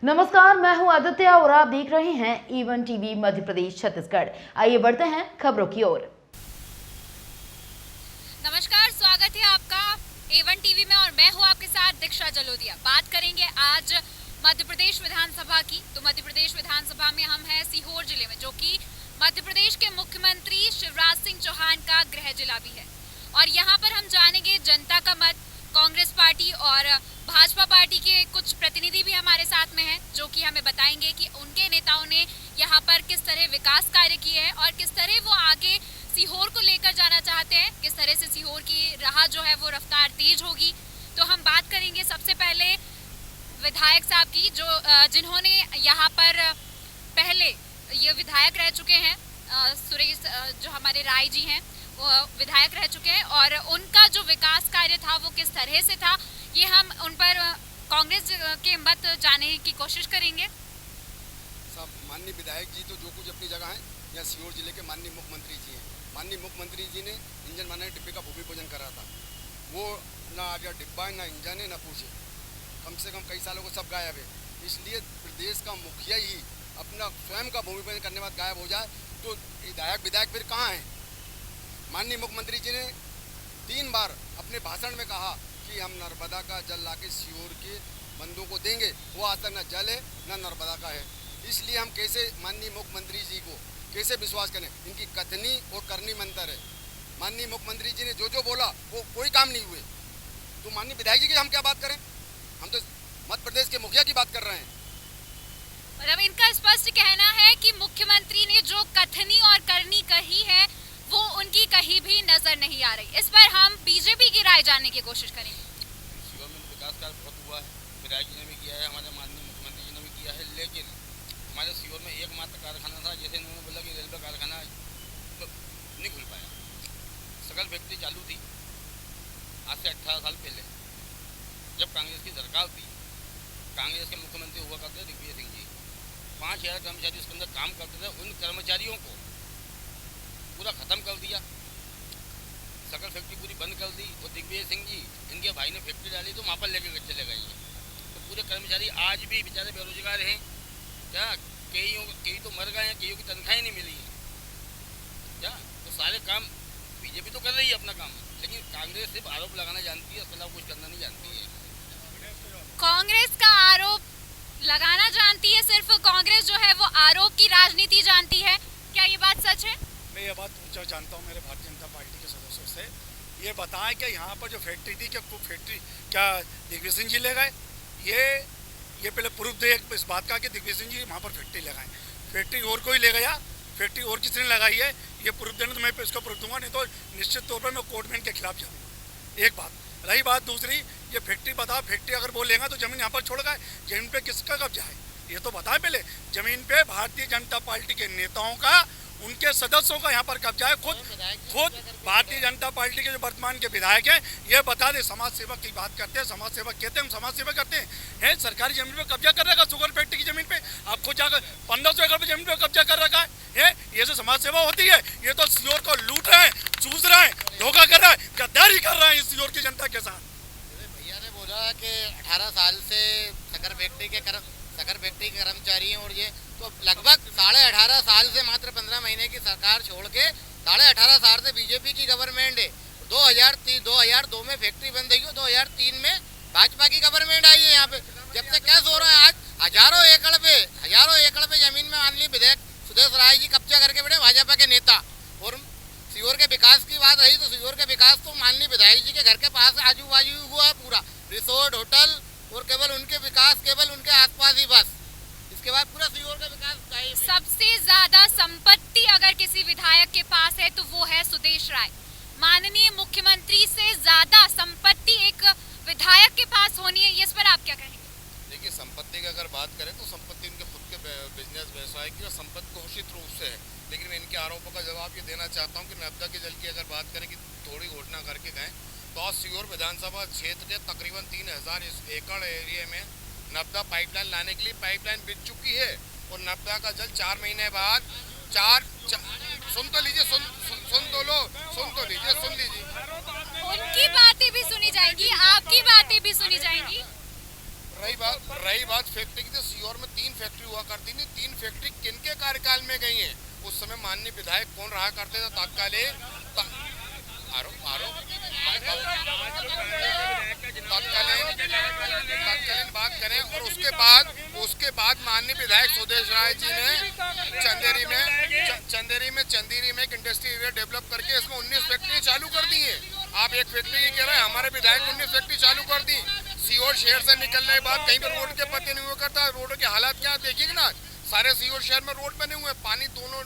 नमस्कार, मैं हूं आदित्य और आप देख रहे हैं E1 टीवी मध्य प्रदेश छत्तीसगढ़। आइए बढ़ते हैं खबरों की ओर। नमस्कार, स्वागत है आपका A1 टीवी में और मैं हूं आपके साथ दीक्षा जलोदिया। बात करेंगे आज मध्य प्रदेश विधानसभा की। तो मध्य प्रदेश विधानसभा में हम हैं सीहोर जिले में, जो कि मध्य प्रदेश के मुख्यमंत्री शिवराज सिंह चौहान का गृह जिला भी है। और यहाँ पर हम जानेंगे जनता का मत। कांग्रेस पार्टी और भाजपा पार्टी के कुछ प्रतिनिधि भी हमारे साथ में हैं, जो कि हमें बताएंगे कि उनके नेताओं ने यहाँ पर किस तरह विकास कार्य किए हैं और किस तरह वो आगे सीहोर को लेकर जाना चाहते हैं, किस तरह से सीहोर की राह जो है वो रफ्तार तेज होगी। तो हम बात करेंगे सबसे पहले विधायक साहब की, जिन्होंने यहाँ पर पहले ये विधायक रह चुके हैं। सुरेश जो हमारे राय जी हैं वो विधायक रह चुके हैं और उनका जो विकास कार्य था वो किस तरह से था, ये हम उन पर कांग्रेस के मत जानने की कोशिश करेंगे। सब माननीय विधायक जी तो जो कुछ अपनी जगह है, यहाँ सीहोर जिले के माननीय मुख्यमंत्री जी हैं। माननीय मुख्यमंत्री जी ने इंजन बनाने डिब्बे का भूमि पूजन करा था। वो ना आ गया डिब्बा है, ना इंजन है, ना पूछे। कम से कम कई सालों को सब गायब है। इसलिए प्रदेश का मुखिया ही अपना स्वयं का भूमि पूजन करने के बाद गायब हो जाए तो विधायक फिर कहाँ है। माननीय मुख्यमंत्री जी ने 3 बार अपने भाषण में कहा कि हम नर्मदा का जल लाके सीहोर के बंदों को देंगे। वो आज तक न जल है न नर्मदा का है। इसलिए हम कैसे माननीय मुख्यमंत्री जी को कैसे विश्वास करें। इनकी कथनी और करनी में अंतर है। माननीय मुख्यमंत्री जी ने जो बोला वो कोई काम नहीं हुए, तो माननीय विधायक जी की हम क्या बात करें। हम तो मध्य प्रदेश के मुखिया की बात कर रहे हैं। मतलब इनका स्पष्ट कहना है कि मुख्यमंत्री ने जो कथनी और करनी कही है वो उनकी कहीं भी नजर नहीं आ रही। इस पर हम बीजेपी की राय जानने की कोशिश करेंगे। सीहोर में विकास कार्य बहुत हुआ है, विधायक जी ने भी किया है, हमारे माननीय मुख्यमंत्री जी ने भी किया है। लेकिन हमारे सीहोर में एकमात्र कारखाना था, जैसे इन्होंने बोला कि रेलवे कारखाना तो नहीं खुल पाया। सकल फैक्ट्री चालू थी आज से 18 साल पहले, जब कांग्रेस की सरकार थी। कांग्रेस के मुख्यमंत्री हुआ करते दिग्विजय सिंह जी। 5000 कर्मचारी उसके अंदर काम करते थे। उन कर्मचारियों को पूरा ख़त्म कर दिया, सकल फैक्ट्री पूरी बंद कर दी। और दिग्विजय सिंह जी इनके भाई ने फैक्ट्री डाली तो वहाँ पर लेकर चले गए हैं। तो पूरे कर्मचारी आज भी बेचारे बेरोजगार हैं। क्या कई तो मर गए हैं, कईयों की तनख्वाहें नहीं मिली हैं। क्या तो सारे काम बीजेपी तो कर रही है अपना काम, लेकिन कांग्रेस सिर्फ आरोप लगाना जानती है, उसके अलावा कुछ करना नहीं जानती है। कांग्रेस का आरोप लगाना जानती है, सिर्फ कांग्रेस जो है वो आरोप की राजनीति जानती है। क्या ये बात सच है? मैं ये बात पूछना चाहता हूँ मेरे भारतीय जनता पार्टी के सदस्यों से, ये बताएं कि यहाँ पर जो फैक्ट्री थी, फैक्ट्री क्या दिग्विजय सिंह जी ले गए? ये पहले प्रूफ दे इस बात का कि दिग्विजय सिंह जी वहाँ पर फैक्ट्री लगाएं। फैक्ट्री और कोई ले गया? फैक्ट्री और किसने लगाई है? ये प्रूफ देना तो मैं इसको प्रूफ दूंगा, नहीं तो निश्चित तौर पर मैं कोर्ट में इनके खिलाफ जाऊँगा। एक बात रही। बात दूसरी, ये फैक्ट्री बताओ, फैक्ट्री अगर वो लेगा तो जमीन यहाँ पर छोड़ गए, जमीन पे किसका कब्जा है ये तो बताएं पहले। जमीन पे भारतीय जनता पार्टी के नेताओं का, उनके सदस्यों का यहाँ पर कब्जा है। खुद भारतीय जनता पार्टी के जो वर्तमान के विधायक हैं ये बता दे। समाज सेवक की बात करते हैं, समाज सेवक कहते हैं, हम समाज सेवा करते हैं। सरकारी जमीन पे कब्जा कर रखा है, शुगर फैक्ट्री की जमीन पे आप खुद जाकर 1500 एकड़ पे जमीन पे कब्जा कर रखा है। ये जो समाज सेवा होती है, ये तो सीहोर को लूट रहे हैं, चूस रहे हैं, धोखा कर रहे हैं, गद्दारी कर रहे हैं इस सीहोर की जनता के साथ। भैया ने बोला कि 18 साल से शक्कर फैक्ट्री के कर्मचारी हैं और ये तो लगभग 18.5 साल से मात्र 15 महीने की सरकार छोड़ के 18.5 साल से बीजेपी की गवर्नमेंट है। 2002 में फैक्ट्री बंद हुई, 2003 में भाजपा की गवर्नमेंट आई है। यहाँ पे जब से कैसे हो रहा है, आज हजारों एकड़ पे जमीन में माननीय विधायक सुदेश राय जी कब्जा करके बैठे, भाजपा के नेता। और सीहोर के विकास की बात रही तो सीहोर के विकास तो माननीय विधायक जी के घर के पास आजू बाजू हुआ है, पूरा रिसोर्ट, होटल, और केवल उनके विकास केवल उनके आसपास ही बस। इसके बाद पूरा सीहोर का विकास चाहिए। सबसे ज्यादा संपत्ति अगर किसी विधायक के पास है तो वो है सुदेश राय। माननीय मुख्यमंत्री से ज्यादा संपत्ति एक विधायक के पास होनी है, इस पर आप क्या कहेंगे? देखिए, संपत्ति की अगर बात करें तो संपत्ति उनके खुद के बिजनेस व्यवसाय की और संपत्ति घोषित रूप से है। लेकिन मैं इनके आरोपों का जवाब ये देना चाहता हूँ कि नर्मदा के जल की अगर बात करें कि थोड़ी घोषणा करके गए तो सीहोर विधानसभा क्षेत्र के तकरीबन 3000 एकड़ एरिया में नर्मदा पाइपलाइन लाने के लिए पाइपलाइन बिछ चुकी है। और नर्मदा का जल 4 महीने बाद सुन तो लीजिए। उनकी बातें भी सुनी जाएंगी, आपकी बातें भी सुनी जाएंगी। रही बात फैक्ट्री की, तो सीहोर में 3 फैक्ट्री हुआ करती थी। 3 फैक्ट्री किनके कार्यकाल में गई हैं? उस समय माननीय विधायक कौन रहा करते थे? तत्कालीन बात करें। और उसके बाद माननीय विधायक सुदेश राय जी ने चंदेरी में एक इंडस्ट्री एरिया डेवलप करके इसमें 19 फैक्ट्री चालू कर दी है। आप एक फैक्ट्री की कह रहे हैं, हमारे विधायक 19 फैक्ट्री चालू कर दी। सीहोर शहर से निकलने के बाद कहीं पर रोड के पत्ते नहीं हुआ करता। रोड के हालात क्या देखिएगा ना, सारे सीहोर शहर में रोड बने हुए हैं। पानी दोनों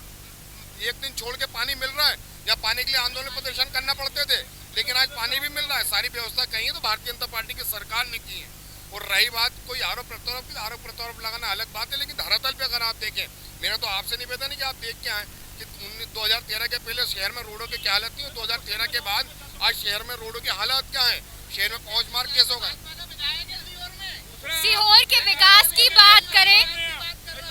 एक दिन छोड़ के पानी मिल रहा है। या पानी के लिए आंदोलन प्रदर्शन करना पड़ते थे, लेकिन आज पानी भी मिल रहा है। सारी व्यवस्था कहीं है तो भारतीय जनता पार्टी की सरकार ने की है। और रही बात कोई आरोप प्रत्यारोप लगाना अलग बात है, लेकिन धरातल पे अगर आप देखें, मेरा तो आपसे निवेदन है कि आप देख के आए कि 2013 के पहले शहर में रोडों की क्या हालत थी और 2013 के बाद आज शहर में रोडों की हालत क्या है। शहर में पहुंच मार केस होगा। सीहोर के विकास की बात करें,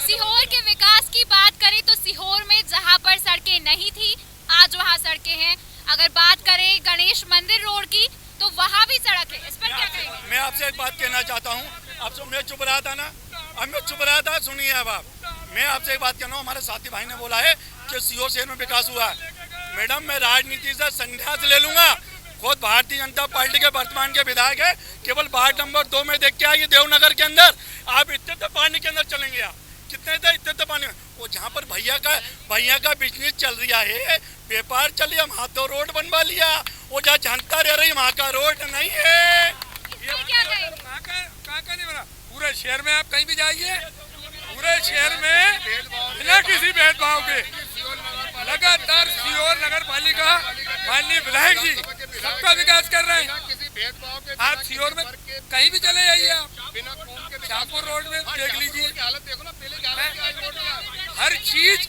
सीहोर के विकास की बात करें तो सीहोर में जहां पर सड़कें नहीं थी, आज वहां सड़कें हैं। अगर बात करें गणेश मंदिर रोड की, तो वहां भी सड़क है। इस पर क्या कहेंगे? मैं आपसे एक बात कहना चाहता हूँ। अब मैं चुप रहा था ना, अब मैं चुप रहा था। सुनिए अब आप, मैं आपसे एक बात कहना हूँ। हमारे साथी भाई ने बोला है कि सीहोर शहर में विकास हुआ है। मैडम, मैं राजनीति से संन्यास ले लूंगा। खुद भारतीय जनता पार्टी के वर्तमान के विधायक है। केवल वार्ड नंबर 2 में देख के आइए, देवनगर के अंदर आप इतने पानी के अंदर चलेंगे। आप कितने थे? इतने पानी। वो जहाँ पर भैया का बिजनेस चल रहा है, व्यापार चल रहा है, वहाँ तो रोड बनवा लिया। वो जहाँ जनता रह रही वहाँ का रोड नहीं है। क्या कहें? कहाँ नहीं बना? पूरे शहर में आप कहीं भी जाइए, पूरे शहर में बिना किसी भेदभाव के लगातार सीहोर नगर पालिका माननीय विधायक जी सबका विकास कर रहे हैं। आप सीहोर में कहीं भी चले जाइए, आप शाहपुर रोड में देख लीजिए, हर चीज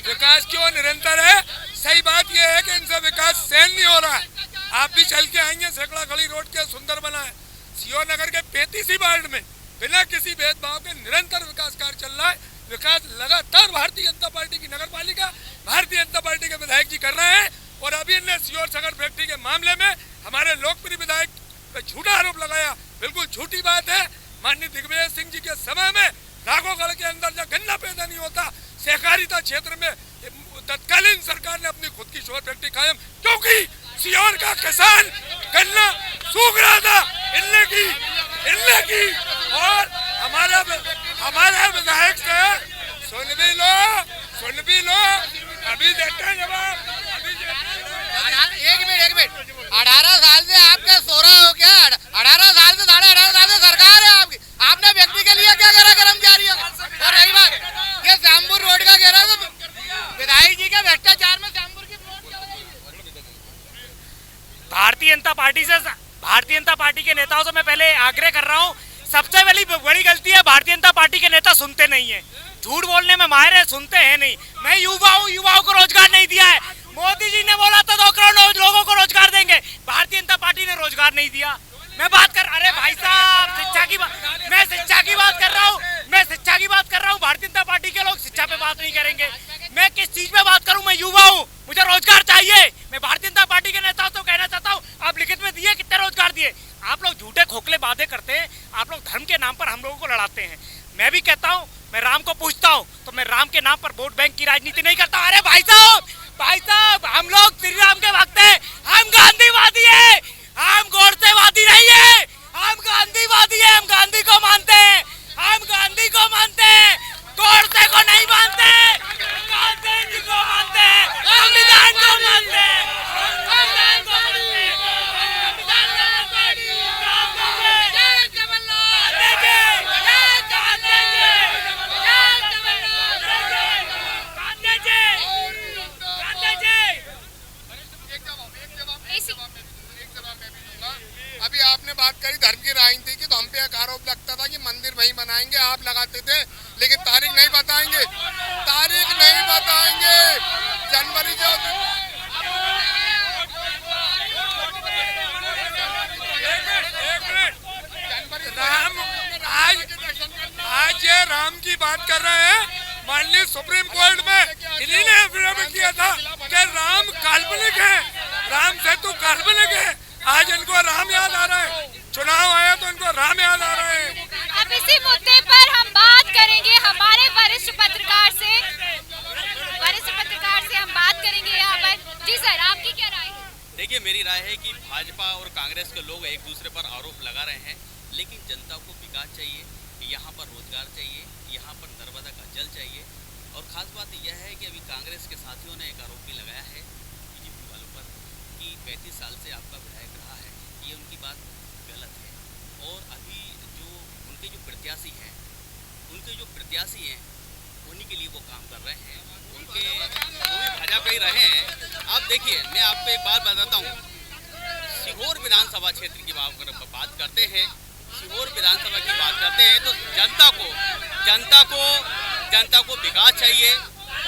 विकास क्यों निरंतर है। सही बात यह है कि इनसे विकास सहन नहीं हो रहा है। आप भी चल के आएंगे, सैकड़ा खड़ी रोड के सुंदर बना है। सीहोर नगर के 35 वार्ड में बिना किसी भेदभाव के निरंतर विकास कार्य चल रहा है। विकास लगातार भारतीय जनता पार्टी की नगर पालिका, भारतीय जनता पार्टी के विधायक जी कर रहे हैं। और अभी इन्हें सीहोर शक्कर फैक्ट्री के मामले में हमारे लोकप्रिय विधायक पे झूठा आरोप लगाया, बिल्कुल झूठी बात है। माननीय दिग्विजय सिंह जी के समय में राघोगढ़ के अंदर जब गन्ना पैदा नहीं होता, सहकारिता क्षेत्र में तत्कालीन सरकार ने अपनी खुद की शुगर फैक्ट्री कायम, क्योंकि सीहोर का किसान गन्ना सूख रहा था। इनने की और हमारे विधायक से सुन भी लो। अभी देखते हैं जवाब। एक मिनट 18 साल से आपका सोरा हो क्या? 18 साल से 18.5 साल से सरकार है आपकी। आपने व्यक्ति के लिए क्या करा कर्मचारियों? और रही बात ये श्यामपुर रोड का कह रहा है, तो विधायक जी के भ्रष्टाचार में श्यामपुर की भारतीय जनता पार्टी के नेताओं से मैं पहले आग्रह कर रहा हूँ, सबसे बड़ी गलती है भारतीय जनता पार्टी के नेता सुनते नहीं है, झूठ बोलने में माहिर है, सुनते हैं नहीं। मैं युवाओं को रोजगार नहीं दिया है। मोदी जी ने बोला था 2 करोड़ लोगों को रोजगार देंगे, भारतीय जनता पार्टी ने रोजगार नहीं दिया। मैं बात कर, अरे भाई साहब मैं शिक्षा की बात कर रहा हूँ। भारतीय जनता पार्टी के लोग शिक्षा पे बात नहीं करेंगे। मैं किस चीज पे बात करूँ? मैं युवा हूँ, मुझे रोजगार चाहिए। मैं भारतीय जनता पार्टी के नेताओं को कहना चाहता हूँ, आप लिखित में दिए कितने रोजगार दिए? आप लोग झूठे खोखले वादे करते हैं, आप लोग धर्म के नाम पर हम लोगों को लड़ाते हैं। मैं भी कहता हूँ, मैं राम को पूछता हूँ, तो मैं राम के नाम पर वोट बैंक की राजनीति नहीं करता। अरे भाई साहब हम लोग श्री राम के भक्त हैं, हम गांधीवादी है, हम गोडसेवादी नहीं है, हम गांधीवादी है। हम गांधी को मानते हैं, गोडसे को नहीं मानते, गांधी जी को मानते हैं, संविधान को मानते हैं। अभी आपने बात करी धर्म की राजनीति की, तो हम पे एक आरोप लगता था कि मंदिर वहीं बनाएंगे, आप लगाते थे, लेकिन तारीख नहीं बताएंगे। जनवरी जो आज ये राम की बात कर रहे हैं। माननीय सुप्रीम कोर्ट में इन्हीं ने एफिडेविट किया था कि राम काल्पनिक है, राम सेतु काल्पनिक है। आज इनको राम याद आ रहा है, चुनाव आया तो इनको राम याद आ रहा है। इसी मुद्दे पर हम बात करेंगे हमारे वरिष्ठ पत्रकार से हम बात करेंगे यहाँ पर। जी सर, आपकी क्या राय है? देखिए, मेरी राय है कि भाजपा और कांग्रेस के लोग एक दूसरे पर आरोप लगा रहे हैं, लेकिन जनता को विकास चाहिए, यहाँ पर रोजगार चाहिए, यहाँ पर नर्मदा का जल चाहिए। और खास बात यह है कि अभी कांग्रेस के साथियों ने एक आरोप भी लगाया है बीजेपी वालों पर कि 35 साल से आपका विधायक रहा है, ये उनकी बात गलत है। और अभी जो उनके जो प्रत्याशी हैं उन्हीं के लिए वो काम कर रहे हैं, वो भी भाजपा ही रहे हैं। आप देखिए, मैं आपको एक बात बताता हूँ, सीहोर विधानसभा क्षेत्र की बात करते हैं, सीहोर विधानसभा की बात करते हैं तो जनता को विकास चाहिए।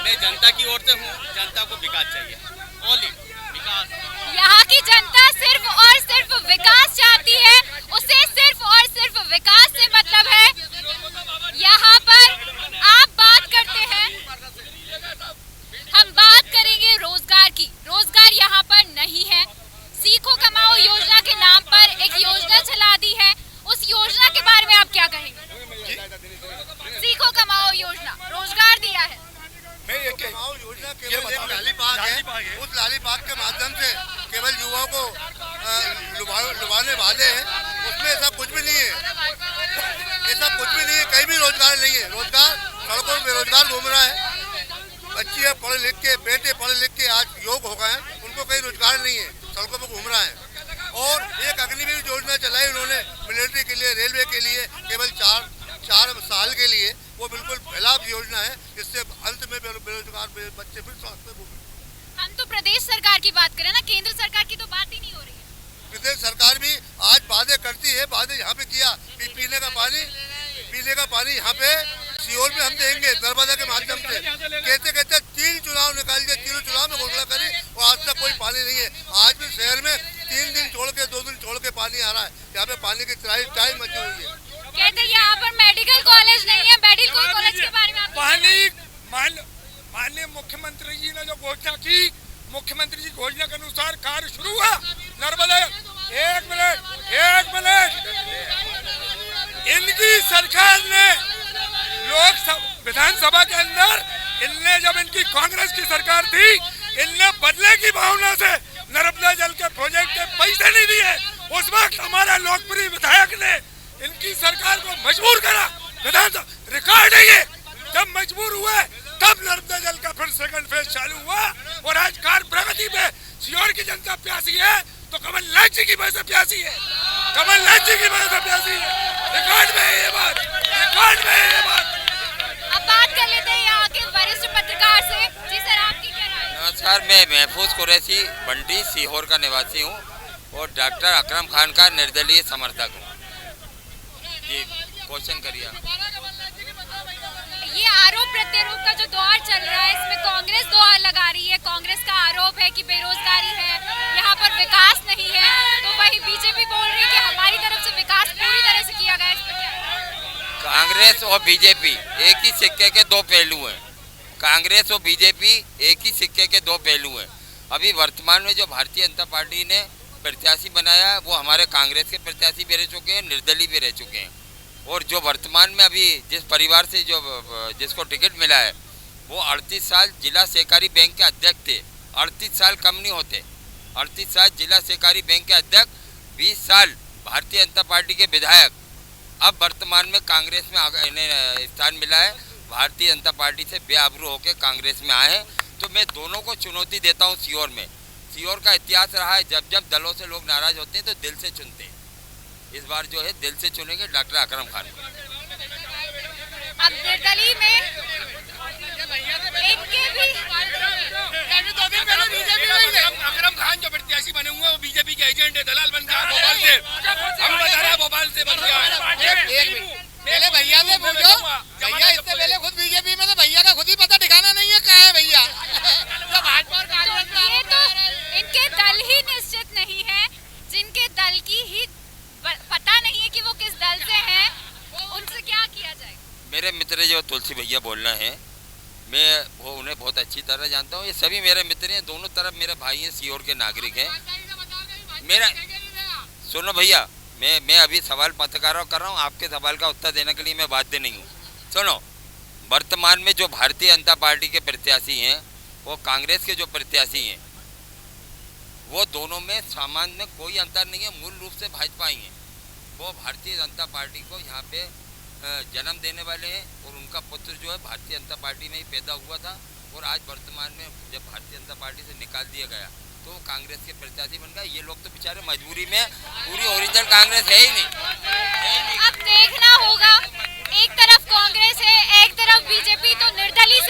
मैं जनता की ओर से हूँ, जनता को विकास चाहिए, ओनली विकास। यहाँ की जनता सिर्फ और सिर्फ विकास चाहती है, उसे सिर्फ और सिर्फ विकास से मतलब है। यहाँ पर आप बात करते हैं, हम बात करेंगे रोजगार की। रोजगार यहाँ पर नहीं है। सीखो कमाओ योजना के नाम पर एक योजना चला दी है, उस योजना के बारे में आप क्या कहेंगे? सीखो कमाओ योजना रोजगार दिया है। मैं ये योजना केवल एक लाली बाग है, उस लाली बाग के माध्यम से केवल युवाओं को लुभाने वाले हैं, उसमें ऐसा कुछ भी नहीं है, कहीं भी रोजगार नहीं है। रोजगार सड़कों में बेरोजगार घूम रहा है, बच्चियाँ पढ़े लिख के, बेटे पढ़े लिख के आज योग हो गए हैं, उनको कहीं रोजगार नहीं है, सड़कों पर घूम रहा है। और एक अग्निवीर योजना चलाई उन्होंने मिलिट्री के लिए, रेलवे के लिए, केवल 4 साल के लिए, वो बिल्कुल खिलाफ योजना है, जिससे अंत में बेरोजगार बच्चे फिर स्वास्थ्य में। हम तो प्रदेश सरकार की बात करें ना, केंद्र सरकार की तो बात ही नहीं हो रही है। प्रदेश सरकार भी आज वादे करती है, वादे यहाँ पे किया पीने का पानी यहाँ पे सीहोर में हम देंगे नर्मदा के माध्यम से, कहते 3 चुनाव निकाल दिए, 3 चुनाव में घोषणा करी और आज तक कोई पानी नहीं है। आज भी शहर में 3 दिन छोड़ के 2 दिन छोड़ के पानी आ रहा है, यहाँ पे पानी की टाइम मची हुई है। कहते यहाँ पर मेडिकल कॉलेज नहीं है, मेडिकल कॉलेज के बारे में पानी माननीय मुख्यमंत्री जी ने जो घोषणा की, मुख्यमंत्री जी घोषणा के अनुसार कार्य शुरू हुआ नर्मदा। एक मिनट, इनकी सरकार ने विधानसभा के अंदर, जब इनकी कांग्रेस की सरकार थी, इनने बदले की भावना से नर्मदा जल के प्रोजेक्ट के पैसे नहीं दिए। उस वक्त हमारा लोकप्रिय विधायक ने इनकी सरकार को मजबूर करा, विधानसभा रिकॉर्ड है ये, जब मजबूर हुए तब नर्मदा जल का फिर सेकंड फेज चालू हुआ। और आज कार्य प्रगति पे सीहोर की जनता प्यासी है तो कमलनाथ जी की वजह से प्यासी है, रिकॉर्ड में ये बात। अब बात कर लेते हैं यहाँ के वरिष्ठ पत्रकार से। जी सर, आपकी क्या राय है? नमस्कार, मैं महफूज कुरैशी बंटी सीहोर का निवासी हूँ और डॉक्टर अकरम खान का निर्दलीय समर्थक हूँ। जी क्वेश्चन करिए। ये आरोप प्रत्यारोप का जो दौर चल रहा है, इसमें कांग्रेस दोहर लगा रही है। कांग्रेस का आरोप है कि बेरोजगारी है, यहाँ पर विकास नहीं है, तो वही बीजेपी बोल रही है कि हमारी तरफ से विकास पूरी तरह से किया गया है। इस पर क्या? कांग्रेस और बीजेपी एक ही सिक्के के 2 पहलू हैं। कांग्रेस और बीजेपी एक ही सिक्के के 2 पहलू हैं। अभी वर्तमान में जो भारतीय जनता पार्टी ने प्रत्याशी बनाया है, वो हमारे कांग्रेस के प्रत्याशी भी रह चुके हैं, निर्दलीय भी रह चुके हैं। और जो वर्तमान में अभी जिस परिवार से जिसको टिकट मिला है, वो 38 साल जिला सहकारी बैंक के अध्यक्ष थे। 38 साल कम नहीं होते, 38 साल जिला सहकारी बैंक के अध्यक्ष, 20 साल भारतीय जनता पार्टी के विधायक, अब वर्तमान में कांग्रेस में इन्हें स्थान मिला है। भारतीय जनता पार्टी से बेआबरू होकर कांग्रेस में आए हैं। तो मैं दोनों को चुनौती देता हूँ। सीहोर में, सीहोर का इतिहास रहा है, जब जब दलों से लोग नाराज होते हैं तो दिल से चुनते हैं। इस बार जो है दिल से चुनेंगे डॉक्टर अकरम खान। अब निर्दलीय में इनके भी अकरम खान जो प्रत्याशी बने हुए वो बीजेपी के एजेंट है, दलाल बन गया भोपाल से। हम बता रहे हैं भोपाल से बन गया। पहले भैया से पूछो, भैया इससे पहले खुद बीजेपी में, तो भैया का खुद ही पता ठिकाना नहीं है कहाँ है भैया। ये तो इनके दल ही निश्चित नहीं है, जिनके दल की ही पता नहीं है कि वो किस दल से हैं, उनसे क्या किया जाए? मेरे मित्र जो तुलसी भैया बोलना है, मैं वो उन्हें बहुत अच्छी तरह जानता हूँ। ये सभी मेरे मित्र हैं, दोनों तरफ मेरे भाई हैं, सीहोर के नागरिक हैं। मेरा सुनो भैया, मैं अभी सवाल पत्रकारों कर रहा हूँ, आपके सवाल का उत्तर देने के लिए मैं बाध्य नहीं हूँ। सुनो, वर्तमान में जो भारतीय जनता पार्टी के प्रत्याशी हैं वो कांग्रेस के जो प्रत्याशी हैं वो दोनों में सामान्य में कोई अंतर नहीं है, मूल रूप से भाजपा ही है। वो भारतीय जनता पार्टी को यहाँ पे जन्म देने वाले हैं और उनका पुत्र जो है भारतीय जनता पार्टी में ही पैदा हुआ था और आज वर्तमान में जब भारतीय जनता पार्टी से निकाल दिया गया तो वो कांग्रेस के प्रत्याशी बन गए। ये लोग तो बेचारे मजबूरी में, पूरी ओरिजिनल कांग्रेस है ही नहीं। अब देखना होगा, एक तरफ कांग्रेस है, एक तरफ बीजेपी, तो निर्दलीय